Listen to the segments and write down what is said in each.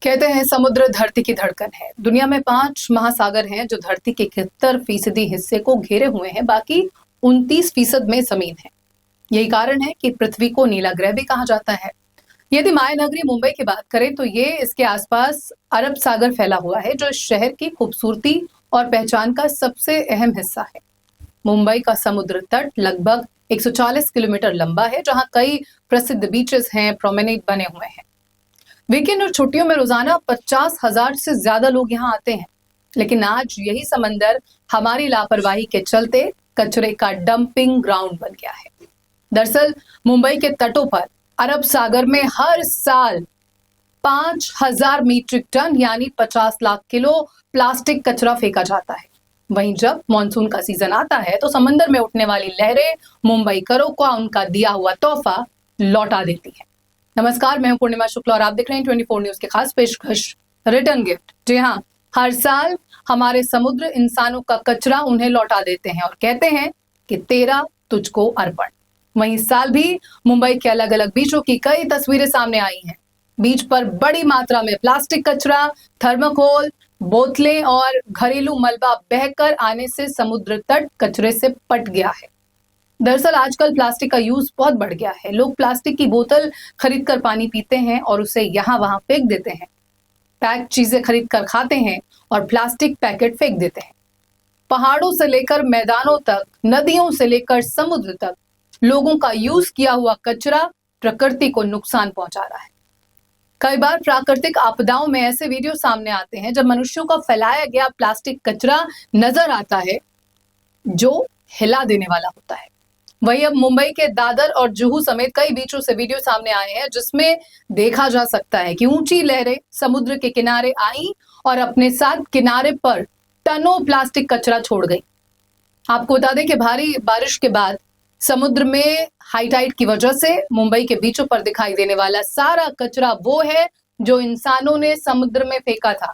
कहते हैं समुद्र धरती की धड़कन है। दुनिया में 5 महासागर हैं जो धरती के 71% हिस्से को घेरे हुए हैं, बाकी 29% में जमीन है। यही कारण है कि पृथ्वी को नीला ग्रह भी कहा जाता है। यदि माया नगरी मुंबई की बात करें तो ये इसके आसपास अरब सागर फैला हुआ है, जो इस शहर की खूबसूरती और पहचान का सबसे अहम हिस्सा है। मुंबई का समुद्र तट लगभग 140 किलोमीटर लंबा है, जहां कई प्रसिद्ध बीचेस हैं, प्रोमेनेड बने हुए हैं। वीकेंड और छुट्टियों में रोजाना 50,000 से ज्यादा लोग यहाँ आते हैं। लेकिन आज यही समंदर हमारी लापरवाही के चलते कचरे का डंपिंग ग्राउंड बन गया है। दरअसल मुंबई के तटों पर अरब सागर में हर साल 5,000 मीट्रिक टन यानी 50 लाख किलो प्लास्टिक कचरा फेंका जाता है। वहीं जब मानसून का सीजन आता है तो समंदर में उठने वाली लहरें मुंबईकरों को उनका दिया हुआ तोहफा लौटा देती है। नमस्कार, मैं हूं पूर्णिमा शुक्ला और आप देख रहे हैं 24 न्यूज के खास पेशकश रिटर्न गिफ्ट। जी हाँ, हर साल हमारे समुद्र इंसानों का कचरा उन्हें लौटा देते हैं और कहते हैं कि तेरा तुझको अर्पण। वहीं इस साल भी मुंबई के अलग अलग बीचों की कई तस्वीरें सामने आई हैं। बीच पर बड़ी मात्रा में प्लास्टिक कचरा, थर्माकोल, बोतलें और घरेलू मलबा बहकर आने से समुद्र तट कचरे से पट गया है। दरअसल आजकल प्लास्टिक का यूज बहुत बढ़ गया है। लोग प्लास्टिक की बोतल खरीद कर पानी पीते हैं और उसे यहाँ वहां फेंक देते हैं। पैक चीजें खरीद कर खाते हैं और प्लास्टिक पैकेट फेंक देते हैं। पहाड़ों से लेकर मैदानों तक, नदियों से लेकर समुद्र तक लोगों का यूज किया हुआ कचरा प्रकृति को नुकसान पहुंचा रहा है। कई बार प्राकृतिक आपदाओं में ऐसे वीडियो सामने आते हैं जब मनुष्यों का फैलाया गया प्लास्टिक कचरा नजर आता है जो हिला देने वाला होता है। वहीं अब मुंबई के दादर और जुहू समेत कई बीचों से वीडियो सामने आए हैं जिसमें देखा जा सकता है कि ऊंची लहरें समुद्र के किनारे आई और अपने साथ किनारे पर टनों प्लास्टिक कचरा छोड़ गई। आपको बता दें कि भारी बारिश के बाद समुद्र में हाई टाइड की वजह से मुंबई के बीचों पर दिखाई देने वाला सारा कचरा वो है जो इंसानों ने समुद्र में फेंका था।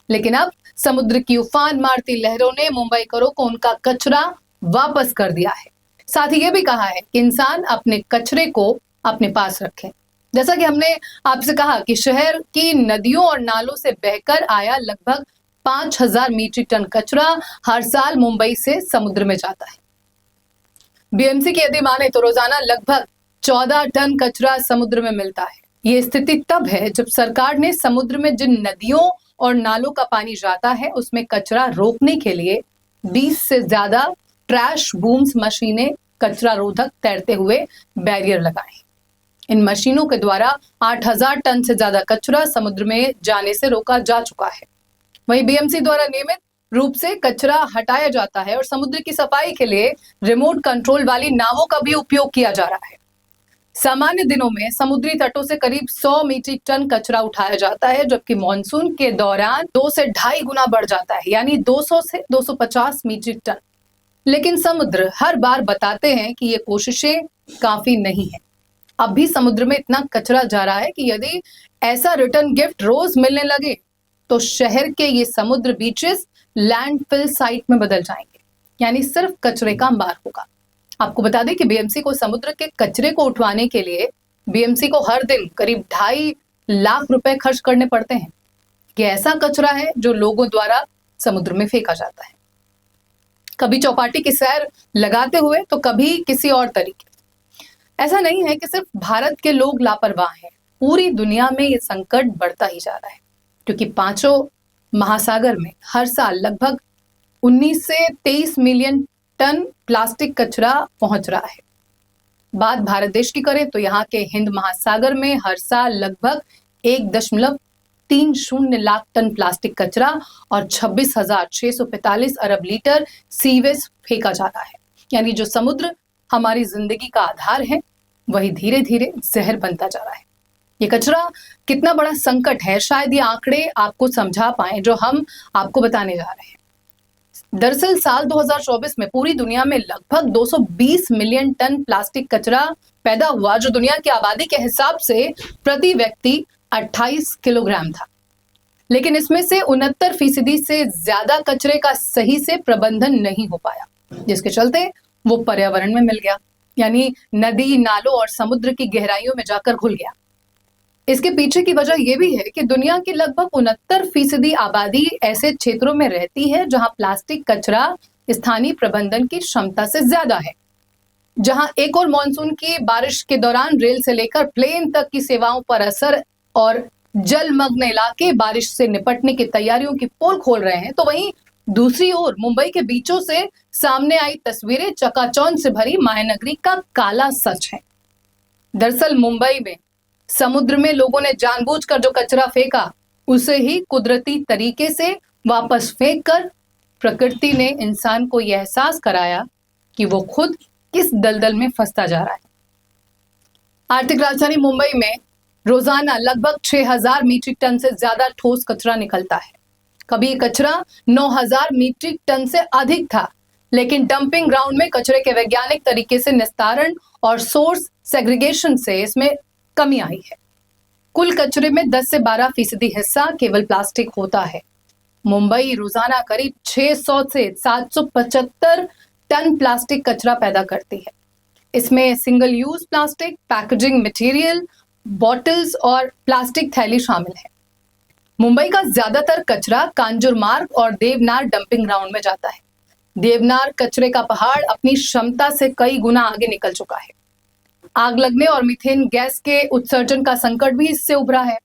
लेकिन अब समुद्र की उफान मारती लहरों ने मुंबईकरों को उनका कचरा वापस कर दिया है। साथ ही ये भी कहा है कि इंसान अपने कचरे को अपने पास रखें। जैसा कि हमने आपसे कहा कि शहर की नदियों और नालों से बहकर आया लगभग 5,000 मीट्रिक टन कचरा हर साल मुंबई से समुद्र में जाता है। बीएमसी की यदि माने तो रोजाना लगभग 14 टन कचरा समुद्र में मिलता है। ये स्थिति तब है जब सरकार ने समुद्र में जिन नदियों और नालों का पानी जाता है उसमें कचरा रोकने के लिए 20 से ज्यादा ट्रैश बूम्स मशीनें कचरा रोधक तैरते हुए बैरियर लगाए। इन मशीनों के द्वारा 8,000 टन से ज्यादा कचरा समुद्र में जाने से रोका जा चुका है। वहीं बीएमसी द्वारा नियमित रूप से कचरा हटाया जाता है और समुद्र की सफाई के लिए रिमोट कंट्रोल वाली नावों का भी उपयोग किया जा रहा है। सामान्य दिनों में समुद्री तटों से करीब 100 मीट्रिक टन कचरा उठाया जाता है, जबकि मानसून के दौरान 2 से 2.5 गुना बढ़ जाता है, यानी 200 से 250 मीट्रिक टन। लेकिन समुद्र हर बार बताते हैं कि ये कोशिशें काफी नहीं है। अब भी समुद्र में इतना कचरा जा रहा है कि यदि ऐसा रिटर्न गिफ्ट रोज मिलने लगे तो शहर के ये समुद्र बीचेस लैंडफिल साइट में बदल जाएंगे, यानी सिर्फ कचरे का अंबार होगा। आपको बता दें कि बीएमसी को समुद्र के कचरे को उठवाने के लिए बीएमसी को हर दिन करीब 2.5 लाख रुपए खर्च करने पड़ते हैं। ये ऐसा कचरा है जो लोगों द्वारा समुद्र में फेंका जाता है, कभी चौपाटी की सैर लगाते हुए तो कभी किसी और तरीके। ऐसा नहीं है कि सिर्फ भारत के लोग लापरवाह हैं, पूरी दुनिया में ये संकट बढ़ता ही जा रहा है, क्योंकि 5 महासागर में हर साल लगभग 19 से 23 मिलियन टन प्लास्टिक कचरा पहुंच रहा है। बात भारत देश की करें तो यहाँ के हिंद महासागर में हर साल लगभग 1.30 लाख टन प्लास्टिक कचरा और 26,645 अरब लीटर सीवेज फेंका जाता है। यानी जो समुद्र हमारी जिंदगी का आधार है वही धीरे धीरे जहर बनता जा रहा है। ये कचरा कितना बड़ा संकट है, शायद ये आंकड़े आपको समझा पाए जो हम आपको बताने जा रहे हैं। दरअसल साल 2024 में पूरी दुनिया में लगभग 220 मिलियन टन प्लास्टिक कचरा पैदा हुआ, जो दुनिया की आबादी के हिसाब से प्रति व्यक्ति 28 किलोग्राम था। लेकिन इसमें से 69% से ज्यादा कचरे का सही से प्रबंधन नहीं हो पाया, जिसके चलते वो पर्यावरण में मिल गया, यानी नदी, नालों और समुद्र की गहराइयों में जाकर घुल गया। इसके पीछे की वजह यह भी है कि दुनिया की लगभग 69% आबादी ऐसे क्षेत्रों में रहती है जहां प्लास्टिक कचरा स्थानीय प्रबंधन की क्षमता से ज्यादा है, जहां एक और मानसून की बारिश के दौरान रेल से लेकर प्लेन तक की सेवाओं पर असर और जलमग्न इलाके बारिश से निपटने की तैयारियों की पोल खोल रहे हैं, तो वहीं दूसरी ओर मुंबई के बीचों से सामने आई तस्वीरें चकाचौंध से भरी महानगरी का काला सच है। दरअसल मुंबई में समुद्र में लोगों ने जानबूझकर जो कचरा फेंका, उसे ही कुदरती तरीके से वापस फेंककर प्रकृति ने इंसान को यह एहसास कराया कि वो खुद किस दलदल में फंसता जा रहा है। आर्थिक राजधानी मुंबई में रोजाना लगभग 6000 मीट्रिक टन से ज्यादा ठोस कचरा निकलता है। कभी ये कचरा 9000 मीट्रिक टन से अधिक था, लेकिन डंपिंग ग्राउंड में कचरे के वैज्ञानिक तरीके से निस्तारण और सोर्स सेग्रीगेशन से इसमें कमी आई है। कुल कचरे में 10 से 12% हिस्सा केवल प्लास्टिक होता है। मुंबई रोजाना करीब 600 से 775 टन प्लास्टिक कचरा पैदा करती है। इसमें single use plastic, packaging material, bottles और प्लास्टिक थैली शामिल है। मुंबई का ज्यादातर कचरा कांजूर मार्ग और देवनार डंपिंग ग्राउंड में जाता है। देवनार कचरे का पहाड़ अपनी क्षमता से कई गुना आगे निकल चुका है। आग लगने और मीथेन गैस के उत्सर्जन का संकट भी इससे उभरा है।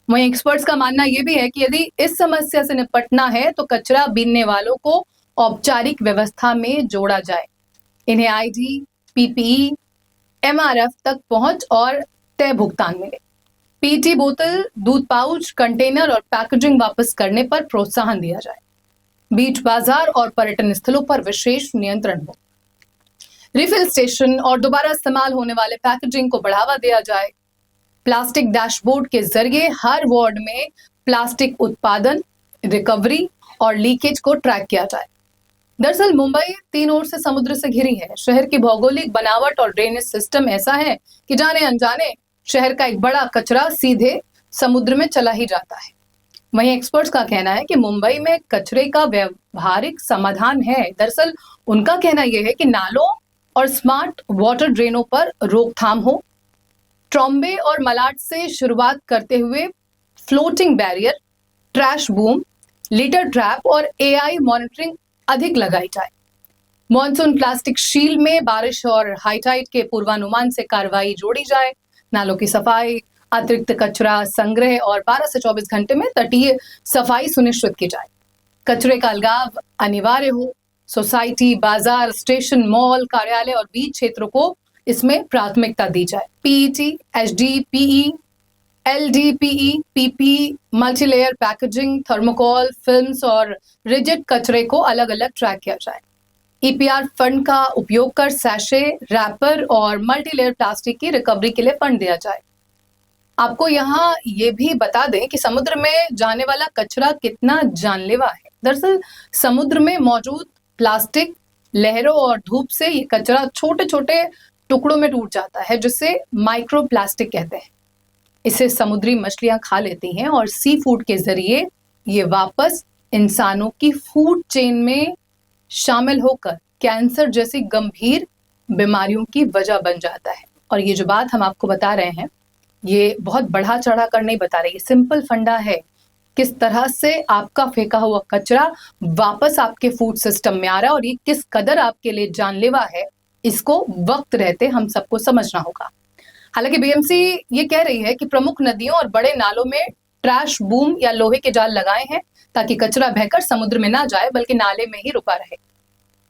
वहीं एक्सपर्ट्स का मानना यह भी है कि यदि इस समस्या से निपटना है तो कचरा बीनने वालों को औपचारिक व्यवस्था में जोड़ा जाए। इन्हें आईडी, पीपीई, एमआरएफ तक पहुंच और तय भुगतान मिले। पीटी बोतल, दूध पाउच, कंटेनर और पैकेजिंग वापस करने पर प्रोत्साहन दिया जाए। बीच बाजार और पर्यटन स्थलों पर विशेष नियंत्रण हो। रिफिल स्टेशन और दोबारा इस्तेमाल होने वाले पैकेजिंग को बढ़ावा दिया जाए। प्लास्टिक डैशबोर्ड के जरिए हर वार्ड में प्लास्टिक उत्पादन, रिकवरी और लीकेज को ट्रैक किया जाए। दरअसल मुंबई 3 ओर से समुद्र से घिरी है। शहर की भौगोलिक बनावट और ड्रेनेज सिस्टम ऐसा है कि जाने अनजाने शहर का एक बड़ा कचरा सीधे समुद्र में चला ही जाता है। वहीं एक्सपर्ट्स का कहना है कि मुंबई में कचरे का व्यवहारिक समाधान है। दरअसल उनका कहना यह है कि नालों और स्मार्ट वाटर ड्रेनों पर रोकथाम हो, ट्रॉम्बे और मलाड से शुरुआत करते हुए floating barrier, trash boom, litre trap और एआई मॉनिटरिंग अधिक लगाई जाए। मॉनसून प्लास्टिक शील्ड में बारिश और हाई टाइड के पूर्वानुमान से कार्रवाई जोड़ी जाए। नालों की सफाई, अतिरिक्त कचरा संग्रह और 12 से 24 घंटे में तटीय सफाई सुनिश्चित की जाए। कचरे का अलगाव अनिवार्य हो। सोसाइटी, बाजार, स्टेशन, मॉल, कार्यालय और बीच क्षेत्रों को इसमें प्राथमिकता दी जाए। PET, HDPE, LDPE, PP, multilayer packaging, thermocol, films और रिजिड कचरे को अलग अलग ट्रैक किया जाए। ईपीआर फंड का उपयोग कर सैशे, रैपर और मल्टीलेयर प्लास्टिक की रिकवरी के लिए फंड दिया जाए। आपको यहाँ ये भी बता दें कि समुद्र में जाने वाला कचरा कितना जानलेवा है। दरअसल समुद्र में मौजूद प्लास्टिक लहरों और धूप से ये कचरा छोटे छोटे टुकड़ों में टूट जाता है, जिसे माइक्रो प्लास्टिक कहते हैं। इसे समुद्री मछलियां खा लेती हैं और सी फूड के जरिए ये वापस इंसानों की फूड चेन में शामिल होकर कैंसर जैसी गंभीर बीमारियों की वजह बन जाता है। और ये जो बात हम आपको बता रहे हैं, ये बहुत बढ़ा चढ़ा कर नहीं बता रही, सिंपल फंडा है किस तरह से आपका फेंका हुआ कचरा वापस आपके फूड सिस्टम में आ रहा है और ये किस कदर आपके लिए जानलेवा है, इसको वक्त रहते हम सबको समझना होगा। हालांकि बीएमसी ये कह रही है कि प्रमुख नदियों और बड़े नालों में ट्रैश बूम या लोहे के जाल लगाए हैं ताकि कचरा बहकर समुद्र में ना जाए बल्कि नाले में ही रुका रहे,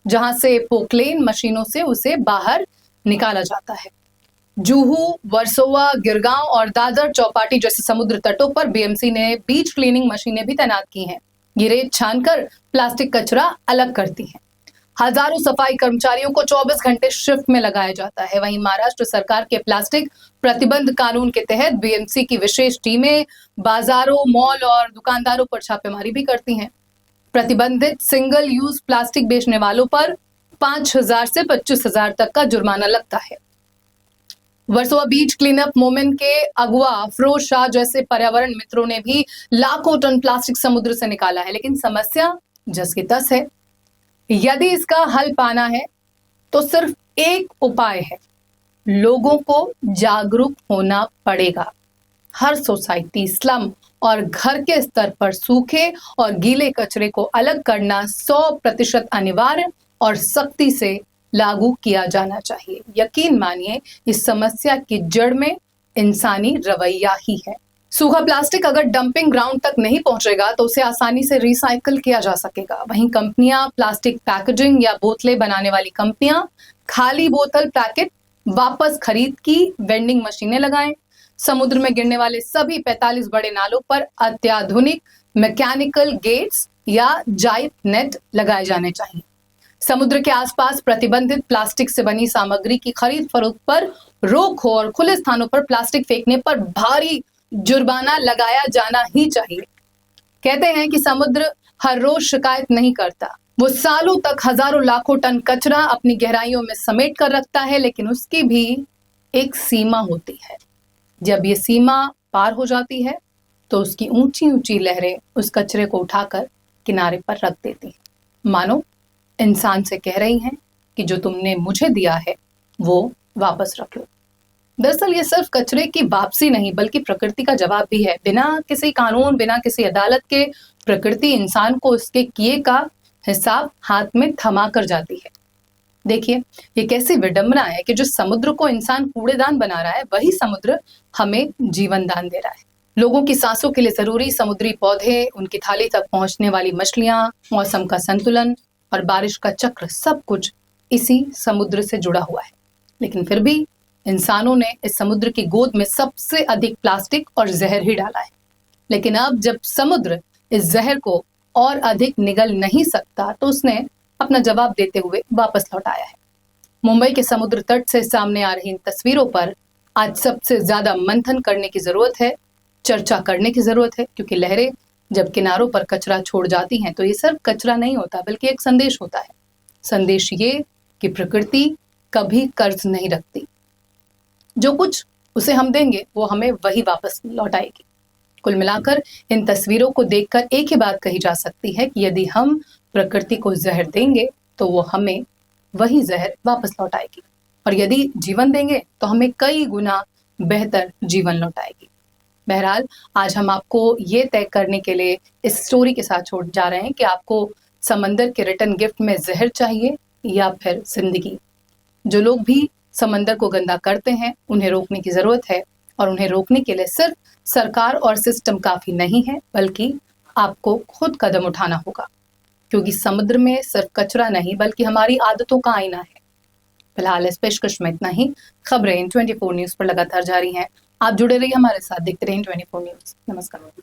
जहां से पोक्लेन मशीनों से उसे बाहर निकाला जाता है। जुहू, वर्सोवा, गिरगांव और दादर चौपाटी जैसे समुद्र तटों पर बीएमसी ने बीच क्लीनिंग मशीनें भी तैनात की हैं। ये रेत छानकर प्लास्टिक कचरा अलग करती हैं। हजारों सफाई कर्मचारियों को 24 घंटे शिफ्ट में लगाया जाता है। वहीं महाराष्ट्र सरकार के प्लास्टिक प्रतिबंध कानून के तहत बीएमसी की विशेष टीमें बाजारों, मॉल और दुकानदारों पर छापेमारी भी करती हैं। प्रतिबंधित सिंगल यूज प्लास्टिक बेचने वालों पर 5,000 से 25,000 तक का जुर्माना लगता है। वर्सोवा बीच क्लीनअप मूवमेंट के अगुवा अफरोज शाह जैसे पर्यावरण मित्रों ने भी लाखों टन प्लास्टिक समुद्र से निकाला है, लेकिन समस्या जस की तस है। यदि इसका हल पाना है तो सिर्फ एक उपाय है, लोगों को जागरूक होना पड़ेगा। हर सोसाइटी, स्लम और घर के स्तर पर सूखे और गीले कचरे को अलग करना 100% अनिवार्य और सख्ती से लागू किया जाना चाहिए। यकीन मानिए, इस समस्या की जड़ में इंसानी रवैया ही है। सूखा प्लास्टिक अगर डंपिंग ग्राउंड तक नहीं पहुंचेगा तो उसे आसानी से रिसाइकल किया जा सकेगा। वहीं कंपनियां, प्लास्टिक पैकेजिंग या बोतलें बनाने वाली कंपनियां खाली बोतल पैकेट वापस खरीद की वेंडिंग मशीनें लगाएं। समुद्र में गिरने वाले सभी 45 बड़े नालों पर अत्याधुनिक मैकेनिकल गेट्स या जाइप नेट लगाए जाने चाहिए। समुद्र के आसपास प्रतिबंधित प्लास्टिक से बनी सामग्री की खरीद फरोख्त पर रोक हो और खुले स्थानों पर प्लास्टिक फेंकने पर भारी जुर्माना लगाया जाना ही चाहिए। कहते हैं कि समुद्र हर रोज शिकायत नहीं करता, वो सालों तक हजारों लाखों टन कचरा अपनी गहराइयों में समेट कर रखता है, लेकिन उसकी भी एक सीमा होती है। जब ये सीमा पार हो जाती है तो उसकी ऊंची ऊंची लहरें उस कचरे को उठाकर किनारे पर रख देती हैं, मानो इंसान से कह रही हैं कि जो तुमने मुझे दिया है वो वापस रख लो। दरअसल ये सिर्फ कचरे की वापसी नहीं बल्कि प्रकृति का जवाब भी है। बिना किसी कानून, बिना किसी अदालत के प्रकृति इंसान को उसके किए का हिसाब हाथ में थमा कर जाती है। देखिए, ये कैसी विडंबना है कि जो समुद्र को इंसान कूड़ेदान बना रहा है, वही समुद्र हमें जीवन दान दे रहा है। लोगों की सांसों के लिए जरूरी समुद्री पौधे, उनकी थाली तक पहुंचने वाली मछलियां, मौसम का संतुलन और बारिश का चक्र, सब कुछ इसी समुद्र से जुड़ा हुआ है। लेकिन फिर भी इंसानों ने इस समुद्र की गोद में सबसे अधिक प्लास्टिक और जहर ही डाला है। लेकिन अब जब समुद्र इस जहर को और अधिक निगल नहीं सकता तो उसने अपना जवाब देते हुए वापस लौट आया है। मुंबई के समुद्र तट से सामने आ रही इन तस्वीरों पर आज सबसे ज्यादा मंथन करने की जरूरत है, चर्चा करने की जरूरत है, क्योंकि लहरें जब किनारों पर कचरा छोड़ जाती हैं तो ये सिर्फ कचरा नहीं होता बल्कि एक संदेश होता है। संदेश ये कि प्रकृति कभी कर्ज नहीं रखती, जो कुछ उसे हम देंगे वो हमें वही वापस लौट आएगी। कुल मिलाकर इन तस्वीरों को देखकर एक ही बात कही जा सकती है कि यदि हम प्रकृति को जहर देंगे तो वो हमें वही जहर वापस लौट आएगी, और यदि जीवन देंगे तो हमें कई गुना बेहतर जीवन लौट आएगी। बहरहाल आज हम आपको ये तय करने के लिए इस स्टोरी के साथ छोड़ जा रहे हैं कि आपको समंदर के रिटर्न गिफ्ट में जहर चाहिए या फिर जिंदगी। जो लोग भी समंदर को गंदा करते हैं उन्हें रोकने की जरूरत है, और उन्हें रोकने के लिए सिर्फ सरकार और सिस्टम काफी नहीं है बल्कि आपको खुद कदम उठाना होगा, क्योंकि समुद्र में सिर्फ कचरा नहीं बल्कि हमारी आदतों का आईना है। फिलहाल इस पेशकश में इतना ही। खबरें 24 न्यूज पर लगातार जारी हैं। आप जुड़े रहिए हमारे साथ, देखते रहिए 24 न्यूज। नमस्कार।